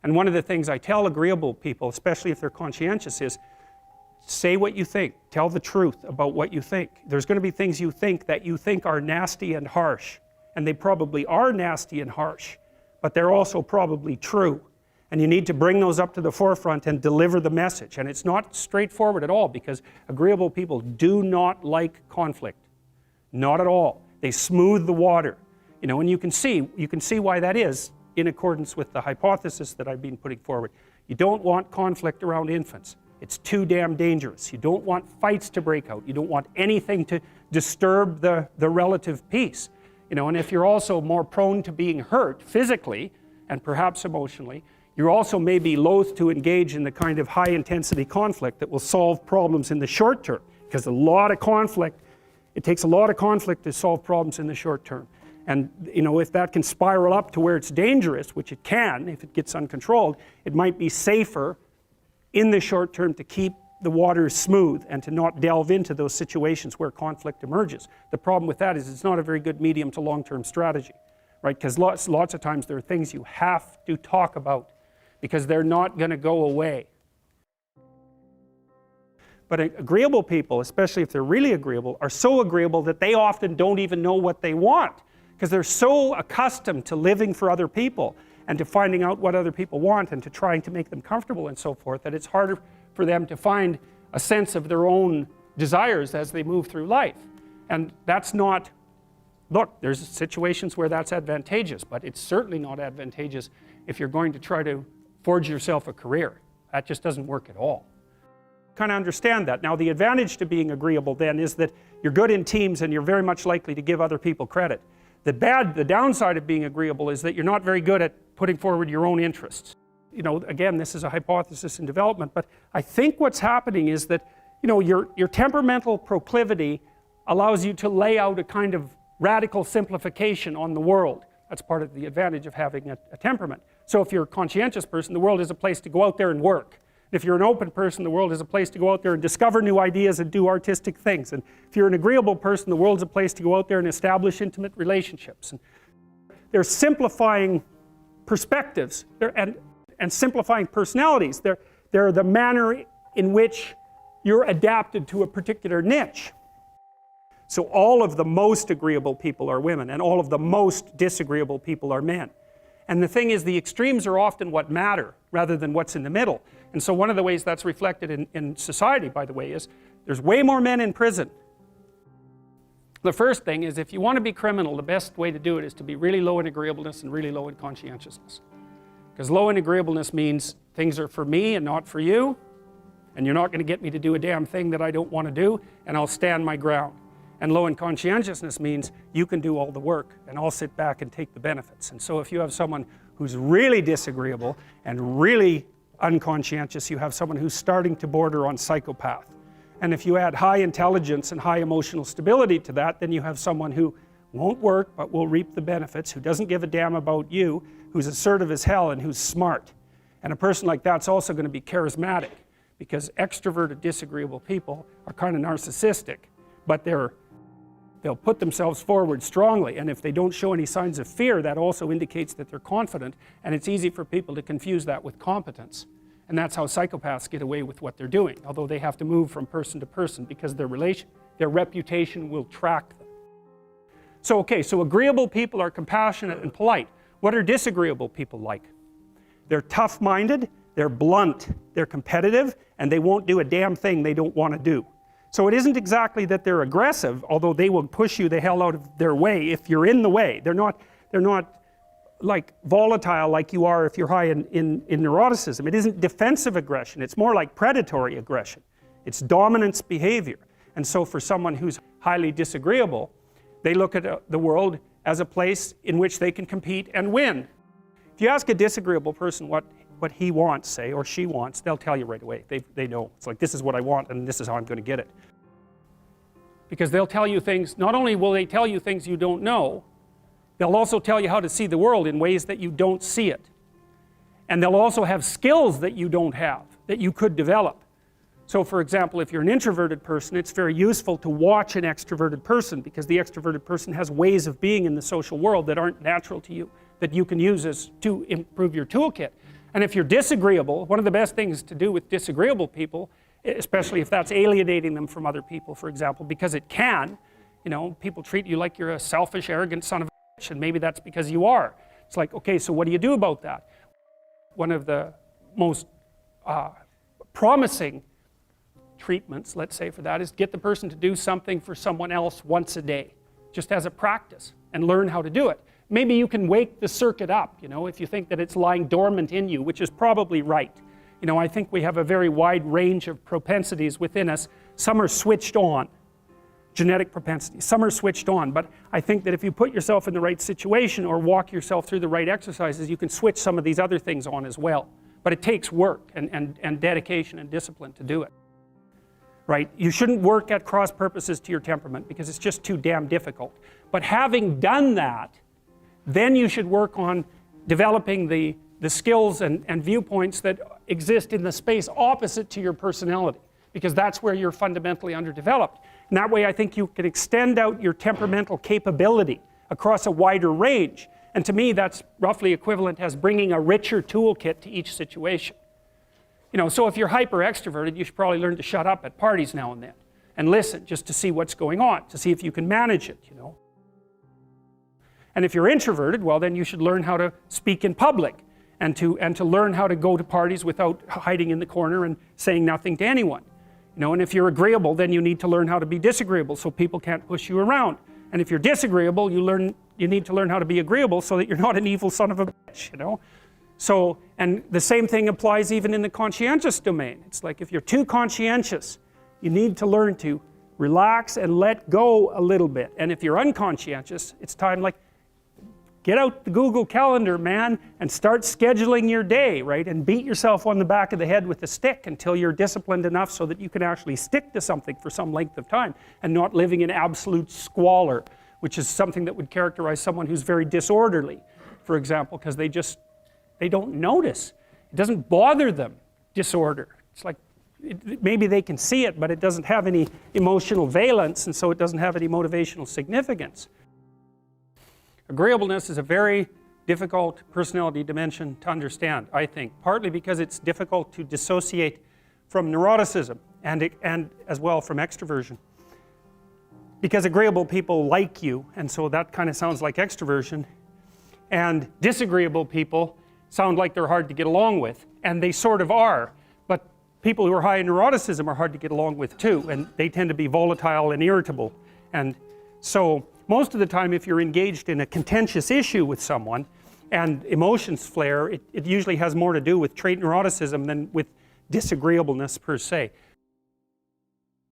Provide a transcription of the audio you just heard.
And one of the things I tell agreeable people, especially if they're conscientious, is say what you think. Tell the truth about what you think. There's going to be things you think that you think are nasty and harsh. And they probably are nasty and harsh, but they're also probably true. And you need to bring those up to the forefront and deliver the message. And it's not straightforward at all, because agreeable people do not like conflict. Not at all. They smooth the water. You know, and you can see why that is in accordance with the hypothesis that I've been putting forward. You don't want conflict around infants. It's too damn dangerous. You don't want fights to break out. You don't want anything to disturb the relative peace. You know, and if you're also more prone to being hurt physically and perhaps emotionally, you're also maybe loath to engage in the kind of high intensity conflict that will solve problems in the short term, because it takes a lot of conflict to solve problems in the short term. And you know, if that can spiral up to where it's dangerous, which it can if it gets uncontrolled, it might be safer in the short term to keep the waters smooth and to not delve into those situations where conflict emerges. The problem with that is it's not a very good medium to long-term strategy, right? Because lots of times there are things you have to talk about because they're not going to go away. But agreeable people, especially if they're really agreeable, are so agreeable that they often don't even know what they want, because they're so accustomed to living for other people and to finding out what other people want and to trying to make them comfortable and so forth, that it's harder for them to find a sense of their own desires as they move through life. And that's not, look, there's situations where that's advantageous, but it's certainly not advantageous if you're going to try to forge yourself a career. That just doesn't work at all. Kind of understand that. Now the advantage to being agreeable then is that you're good in teams and you're very much likely to give other people credit. The downside of being agreeable is that you're not very good at putting forward your own interests. You know, again, this is a hypothesis in development, but I think what's happening is that, you know, your temperamental proclivity allows you to lay out a kind of radical simplification on the world. That's part of the advantage of having a temperament. So if you're a conscientious person, the world is a place to go out there and work. If you're an open person, the world is a place to go out there and discover new ideas and do artistic things. And if you're an agreeable person, the world's a place to go out there and establish intimate relationships. And they're simplifying perspectives and simplifying personalities. They're the manner in which you're adapted to a particular niche. So all of the most agreeable people are women, and all of the most disagreeable people are men. And the thing is, the extremes are often what matter rather than what's in the middle. And so one of the ways that's reflected in society, by the way, is there's way more men in prison. The first thing is, if you want to be criminal, the best way to do it is to be really low in agreeableness and really low in conscientiousness. Because low in agreeableness means things are for me and not for you, and you're not going to get me to do a damn thing that I don't want to do, and I'll stand my ground. And low in conscientiousness means you can do all the work and I'll sit back and take the benefits. And so if you have someone who's really disagreeable and really unconscientious, you have someone who's starting to border on psychopath. And if you add high intelligence and high emotional stability to that, then you have someone who won't work but will reap the benefits, who doesn't give a damn about you, who's assertive as hell, and who's smart. And a person like that's also going to be charismatic, because extroverted disagreeable people are kind of narcissistic, but they'll put themselves forward strongly, and if they don't show any signs of fear, that also indicates that they're confident, and it's easy for people to confuse that with competence. And that's how psychopaths get away with what they're doing, although they have to move from person to person because their reputation will track them. So agreeable people are compassionate and polite. What are disagreeable people like? They're tough-minded, they're blunt, they're competitive, and they won't do a damn thing they don't want to do. So it isn't exactly that they're aggressive, although they will push you the hell out of their way if you're in the way. They're not like volatile like you are if you're high in neuroticism. It isn't defensive aggression, it's more like predatory aggression. It's dominance behavior. And so for someone who's highly disagreeable, they look at the world as a place in which they can compete and win. If you ask a disagreeable person what he wants, say, or she wants, they'll tell you right away. They know. It's like, this is what I want and this is how I'm going to get it. Because they'll tell you things, not only will they tell you things you don't know, they'll also tell you how to see the world in ways that you don't see it. And they'll also have skills that you don't have, that you could develop. So for example, if you're an introverted person, it's very useful to watch an extroverted person, because the extroverted person has ways of being in the social world that aren't natural to you, that you can use to improve your toolkit. And if you're disagreeable, one of the best things to do with disagreeable people, especially if that's alienating them from other people, for example, because it can, you know, people treat you like you're a selfish, arrogant son of a bitch, and maybe that's because you are. It's like, okay, so what do you do about that? One of the most promising treatments, let's say, for that is get the person to do something for someone else once a day, just as a practice, and learn how to do it. Maybe you can wake the circuit up, you know, if you think that it's lying dormant in you, which is probably right. You know, I think we have a very wide range of propensities within us. Some are switched on, genetic propensities. Some are switched on, but I think that if you put yourself in the right situation or walk yourself through the right exercises, you can switch some of these other things on as well. But it takes work and dedication and discipline to do it. Right? You shouldn't work at cross purposes to your temperament because it's just too damn difficult. But having done that, then you should work on developing the skills and viewpoints that exist in the space opposite to your personality, because that's where you're fundamentally underdeveloped. And that way I think you can extend out your temperamental capability across a wider range. And to me that's roughly equivalent as bringing a richer toolkit to each situation. You know, so if you're hyper extroverted, you should probably learn to shut up at parties now and then and listen just to see what's going on, to see if you can manage it, you know. And if you're introverted, well then you should learn how to speak in public and to learn how to go to parties without hiding in the corner and saying nothing to anyone. You know, and if you're agreeable, then you need to learn how to be disagreeable so people can't push you around. And if you're disagreeable, you need to learn how to be agreeable so that you're not an evil son of a bitch, you know. So, and the same thing applies even in the conscientious domain. It's like if you're too conscientious, you need to learn to relax and let go a little bit. And if you're unconscientious, it's time like, get out the Google Calendar, man, and start scheduling your day, right? And beat yourself on the back of the head with a stick until you're disciplined enough so that you can actually stick to something for some length of time and not living in absolute squalor, which is something that would characterize someone who's very disorderly, for example, because they don't notice. It doesn't bother them, disorder. It's like, maybe they can see it, but it doesn't have any emotional valence, and so it doesn't have any motivational significance. Agreeableness is a very difficult personality dimension to understand, I think, partly because it's difficult to dissociate from neuroticism and as well from extroversion. Because agreeable people like you, and so that kind of sounds like extroversion, and disagreeable people sound like they're hard to get along with, and they sort of are, but people who are high in neuroticism are hard to get along with too, and they tend to be volatile and irritable. And so most of the time if you're engaged in a contentious issue with someone and emotions flare, it usually has more to do with trait neuroticism than with disagreeableness per se.